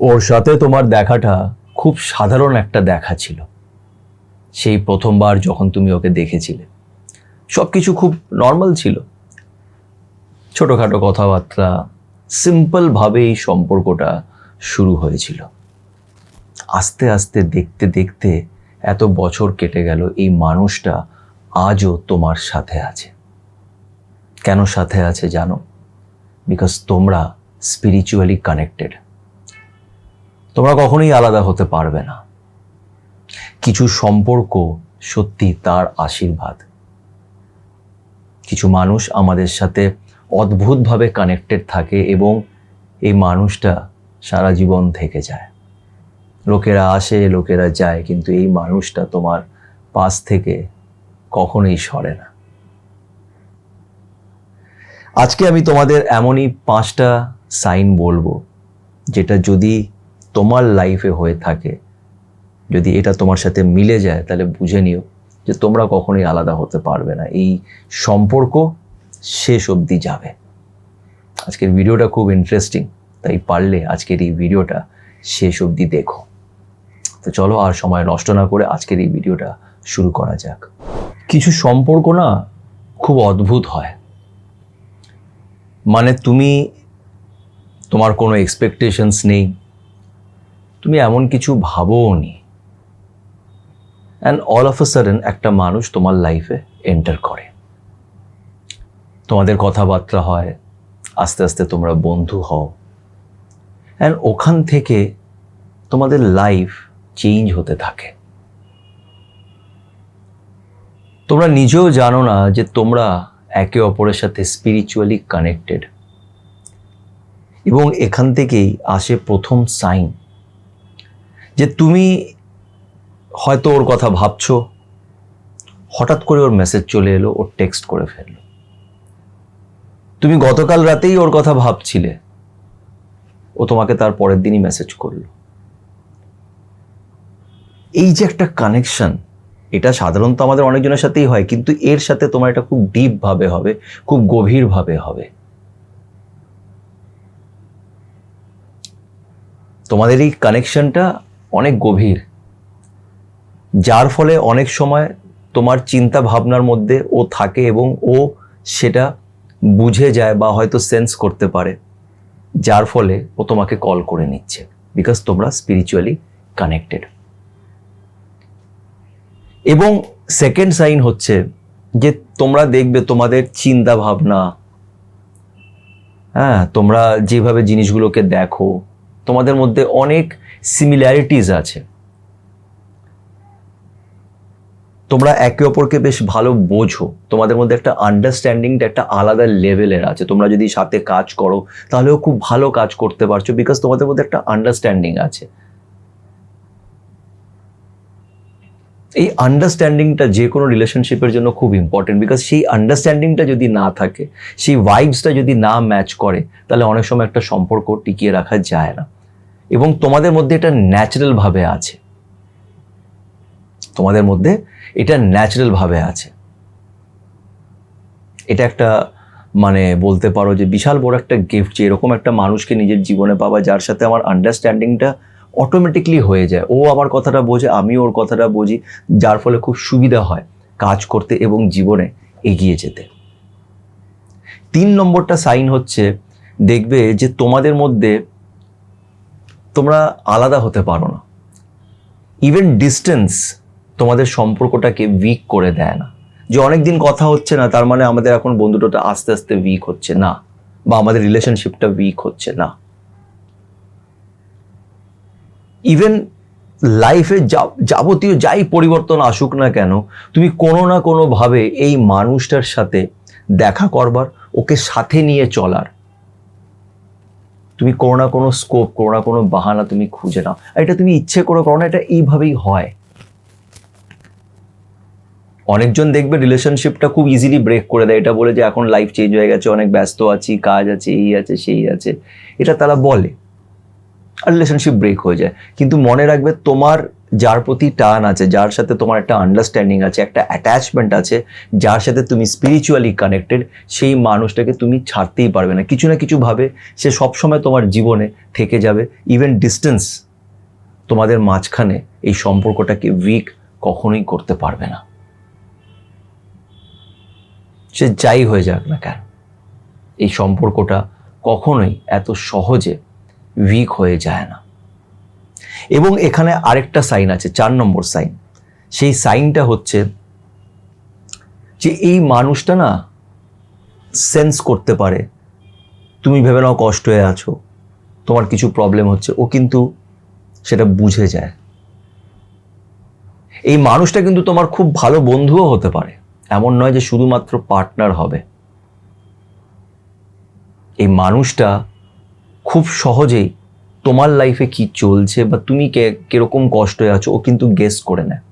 ওর সাথে তোমার দেখাটা খুব সাধারণ একটা দেখা ছিল। সেই প্রথমবার যখন তুমি ওকে দেখেছিলে সব কিছু খুব নর্মাল ছিল, ছোটোখাটো কথাবার্তা, সিম্পলভাবে এই সম্পর্কটা শুরু হয়েছিল। আস্তে আস্তে দেখতে দেখতে এত বছর কেটে গেল, এই মানুষটা আজও তোমার সাথে আছে। কেন সাথে আছে জানো? বিকজ তোমরা স্পিরিচুয়ালি কানেক্টেড। তোমরা কখনোই আলাদা হতে পারবে না। কিছু সম্পর্ক সত্যি তার আশীর্বাদ। কিছু মানুষ আমাদের সাথে অদ্ভুতভাবে কানেক্টেড থাকে এবং এই মানুষটা সারা জীবন থেকে যায়। লোকেরা আসে, লোকেরা যায়, কিন্তু এই মানুষটা তোমার পাশ থেকে কখনোই সরে না। আজকে আমি তোমাদের এমনই 5টা সাইন বলবো, যেটা যদি তোমার লাইফে হয়ে থাকে, যদি এটা তোমার সাথে মিলে যায়, তাহলে বুঝে নিও যে তোমরা কখনোই আলাদা হতে পারবে না। এই সম্পর্ক শেষ অবধি যাবে। আজকের ভিডিওটা খুব ইন্টারেস্টিং, তাই পারলে আজকের এই ভিডিওটা শেষ অবধি দেখো। তো চলো আর সময় নষ্ট না করে আজকের এই ভিডিওটা শুরু করা যাক। কিছু সম্পর্ক না খুব অদ্ভুত হয়। মানে তোমার কোনো এক্সপেকটেশনস নেই, তুমি এমন কিছু ভাবোও নি, and all of a sudden একটা মানুষ তোমার লাইফে এন্টার করে। তোমাদের কথাবার্তা হয়, আস্তে আস্তে তোমরা বন্ধু হও, অ্যান্ড ওখান থেকে তোমাদের লাইফ চেঞ্জ হতে থাকে। তোমরা নিজেও জানো না যে তোমরা একে অপরের সাথে স্পিরিচুয়ালি কানেক্টেড। এবং এখান থেকেই আসে প্রথম সাইন, যে তুমি হয়তো ওর কথা ভাবছো, হঠাৎ করে ওর মেসেজ চলে এলো, ওর টেক্সট করে ফেললো। তুমি গতকাল রাতেই ওর কথা ভাবছিলে, ও তোমাকে তার পরের দিনই মেসেজ করলো। এই যে একটা কানেকশন, এটা সাধারণত আমাদের অনেকজনের সাথেই হয়, কিন্তু এর সাথে তোমার এটা খুব ডিপ ভাবে হবে, খুব গভীর ভাবে হবে। তোমাদের এই কানেকশনটা অনেক গভীর, যার ফলে অনেক সময় তোমার চিন্তা ভাবনার মধ্যে ও থাকে এবং ও সেটা বুঝে যায় বা হয়তো সেন্স করতে পারে, যার ফলে ও তোমাকে কল করে নিচ্ছে, বিকজ তোমরা স্পিরিচুয়ালি কানেক্টেড। এবং সেকেন্ড সাইন হচ্ছে যে তোমরা দেখবে তোমাদের চিন্তা ভাবনা, তোমরা যেভাবে জিনিসগুলোকে দেখো, তোমাদের মধ্যে অনেক সিমিলারিটিস আছে। তোমরা একে অপরকে বেশ ভালো বোঝো, তোমাদের মধ্যে একটা আন্ডারস্ট্যান্ডিংটা একটা আলাদা লেভেলের আছে। তোমরা যদি সাথে কাজ করো তাহলেও খুব ভালো কাজ করতে পারছো, বিকজ তোমাদের মধ্যে একটা আন্ডারস্ট্যান্ডিং আছে। এই আন্ডারস্ট্যান্ডিংটা যে কোনো রিলেশনশিপের জন্য খুব ইম্পর্টেন্ট, বিকজ সেই আন্ডারস্ট্যান্ডিংটা যদি না থাকে, সেই ভাইবসটা যদি না ম্যাচ করে, তাহলে অনেক সময় একটা সম্পর্ক টিকিয়ে রাখা যায় না। এবং তোমাদের মধ্যে এটা ন্যাচারাল ভাবে আছে, তোমাদের মধ্যে এটা ন্যাচারাল ভাবে আছে। এটা একটা মানে বলতে পারো যে বিশাল বড় একটা গিফট, যে এরকম একটা মানুষকে নিজের জীবনে পাওয়া, যার সাথে আমার আন্ডারস্ট্যান্ডিংটা অটোমেটিকলি হয়ে যায়। ও আমার কথাটা বোঝে, আমি ওর কথাটা বুঝি, যার ফলে খুব সুবিধা হয় কাজ করতে এবং জীবনে এগিয়ে যেতে। 3 নম্বরটা সাইন হচ্ছে, দেখবে যে তোমাদের মধ্যে তোমরা আলাদা হতে পারো না। ইভেন ডিস্টেন্স তোমাদের সম্পর্কটাকে উইক করে দেয় না। যে অনেকদিন কথা হচ্ছে না, তার মানে আমাদের এখন বন্ধুত্বটা আস্তে আস্তে উইক হচ্ছে না, বা আমাদের রিলেশনশিপটা উইক হচ্ছে না। ইভেন লাইফে যাবতীয় যাই পরিবর্তন আসুক না কেন, তুমি কোনো না কোনোভাবে এই মানুষটার সাথে দেখা করবার, ওকে সাথে নিয়ে চলার তুমি কোনো না কোনো স্কোপ, কোনো না কোনো বাহানা তুমি খুঁজে নাও। এটা তুমি ইচ্ছে করে করো না, এটা এইভাবেই হয়। অনেকজন দেখবে রিলেশনশিপটা খুব ইজিলি ব্রেক করে দেয়, এটা বলে যে এখন লাইফ চেঞ্জ হয়ে গেছে, অনেক ব্যস্ত আছি, কাজ আছে, এই আছে, সেই আছে, এটা তারা বলে। আর রিলেশনশিপ ব্রেক হয়ে যায়। কিন্তু মনে রাখবে, তোমার যার প্রতি টান আছে, যার সাথে তোমার একটা আন্ডারস্ট্যান্ডিং আছে, একটা অ্যাটাচমেন্ট আছে, যার সাথে তুমি স্পিরিচুয়ালি কানেক্টেড, সেই মানুষটাকে তুমি ছাড়তেই পারবে না। কিছু না কিছু ভাবে সে সবসময় তোমার জীবনে থেকে যাবে। ইভেন ডিস্টেন্স তোমাদের মাঝখানে এই সম্পর্কটাকে উইক কখনোই করতে পারবে না। সে যাই হয়ে যাক না কেন, এই সম্পর্কটা কখনোই এত সহজে উইক হয়ে যায় না। এবং এখানে আরেকটা সাইন আছে, 4 নম্বর সাইন। সেই সাইনটা হচ্ছে যে এই মানুষটা না সেন্স করতে পারে, তুমি ভেবে নাও কষ্ট হয়ে আছো, তোমার কিছু প্রবলেম হচ্ছে, ও কিন্তু সেটা বুঝে যায়। এই মানুষটা কিন্তু তোমার খুব ভালো বন্ধুও হতে পারে, এমন নয় যে শুধুমাত্র পার্টনার হবে। এই মানুষটা খুব সহজেই তোমার লাইফে কি চলছে বা তুমি কিরকম কষ্টে আছো ও কিন্তু গেস করে নেয়।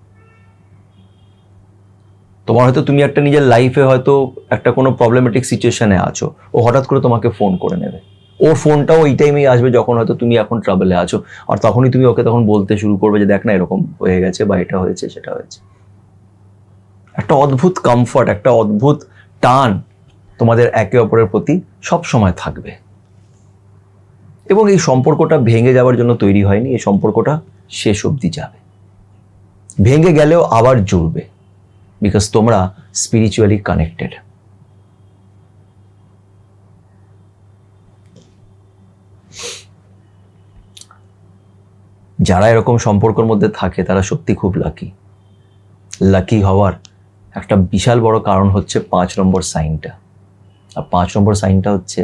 তোমার হয়তো তুমি একটা নিজের লাইফে হয়তো একটা কোনো প্রবলেমেটিক সিচুয়েশনে আছো, ও হঠাৎ করে তোমাকে ফোন করে নেবে। ওর ফোনটাও ওই টাইমেই আসবে যখন হয়তো তুমি এখন ট্রাবলে আছো, আর তখনই তুমি ওকে তখন বলতে শুরু করবে যে দেখ না এরকম হয়ে গেছে বা এটা হয়েছে সেটা হয়েছে। একটা অদ্ভুত কমফর্ট, একটা অদ্ভুত টান তোমাদের একে অপরের প্রতি সব সময় থাকবে। এবং এই সম্পর্কটা ভেঙে যাওয়ার জন্য তৈরি হয়নি, এই সম্পর্কটা শেষ অবধি যাবে, ভেঙে গেলেও আবার জুড়বে, বিকজ তোমরা স্পিরিচুয়ালি কানেক্টেড। যারা এরকম সম্পর্কের মধ্যে থাকে তারা সত্যি খুব লাকি। লাকি হওয়ার একটা বিশাল বড় কারণ হচ্ছে 5 নম্বর সাইনটা। আর 5 নম্বর সাইনটা হচ্ছে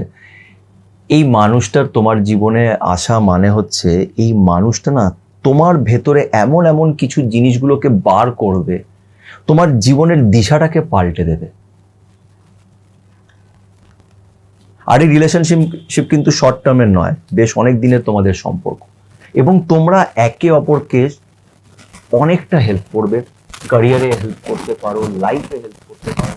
এই মানুষটার তোমার জীবনে আসা মানে হচ্ছে এই মানুষটা না তোমার ভেতরে এমন এমন কিছু জিনিসগুলোকে বার করবে, তোমার জীবনের দিশাটাকে পাল্টে দেবে। আর এই রিলেশনশিপ কিন্তু শর্ট টার্মের নয়, বেশ অনেক দিনের তোমাদের সম্পর্ক। এবং তোমরা একে অপরকে অনেকটা হেল্প করবে, ক্যারিয়ারে হেল্প করতে পারো, লাইফে হেল্প করতে পারো।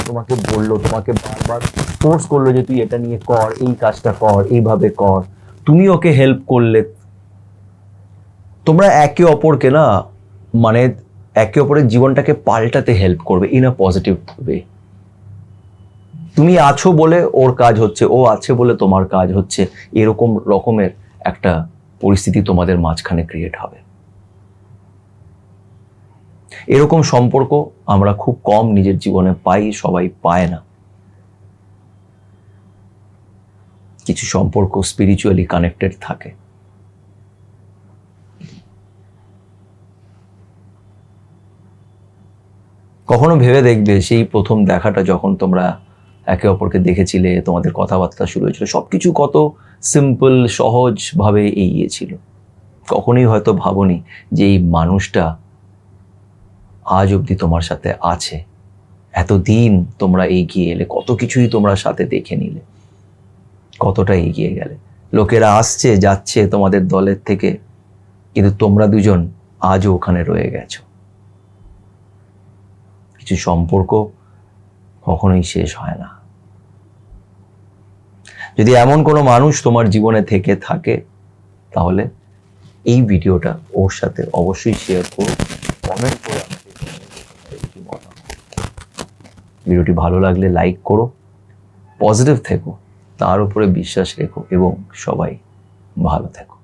তোমাকে বললো, তোমাকে বারবার ফোর্স করলো যে তুই এটা নিয়ে কর, এই কাজটা কর, এইভাবে কর, তুমি ওকে হেল্প করলে। তোমরা একে অপরকে না মানে একে অপরের জীবনটাকে পাল্টাতে হেল্প করবে ইন আ পজিটিভ ওয়ে। তুমি আছো বলে ওর কাজ হচ্ছে, ও আছে বলে তোমার কাজ হচ্ছে, এরকম রকমের একটা পরিস্থিতি তোমাদের মাঝখানে ক্রিয়েট হবে। এরকম সম্পর্ক আমরা খুব কম নিজের জীবনে পাই, সবাই পায় না। কিছু সম্পর্ক স্পিরিচুয়ালি কানেক্টেড থাকে। কখনো ভেবে দেখবে সেই প্রথম দেখাটা যখন তোমরা একে অপরকে দেখেছিলে, তোমাদের কথাবার্তা শুরু হয়েছিল, সবকিছু কত সিম্পল সহজভাবে এগিয়েছিল। কখনোই হয়তো ভাবনি যে এই মানুষটা আজ অবধি তোমার সাথে আছে। এতদিন তোমরা এগিয়ে এলে, কত কিছুই তোমরা সাথে দেখে নিলে, কতটা এগিয়ে গেলে। লোকেরা আসছে যাচ্ছে তোমাদের দলের থেকে, কিন্তু তোমরা দুজন আজও ওখানে রয়ে গেছো। কিছু সম্পর্ক কখনোই শেষ হয় না। যদি এমন কোনো মানুষ তোমার জীবনে থেকে থাকে, তাহলে এই ভিডিওটা ওর সাথে অবশ্যই শেয়ার করো, কমেন্ট করে আমাকে কি মনে হয়। ভিডিওটি ভালো লাগলে লাইক করো, পজিটিভ থেকো, তার উপরে বিশ্বাস রেখো এবং সবাই ভালো থেকো।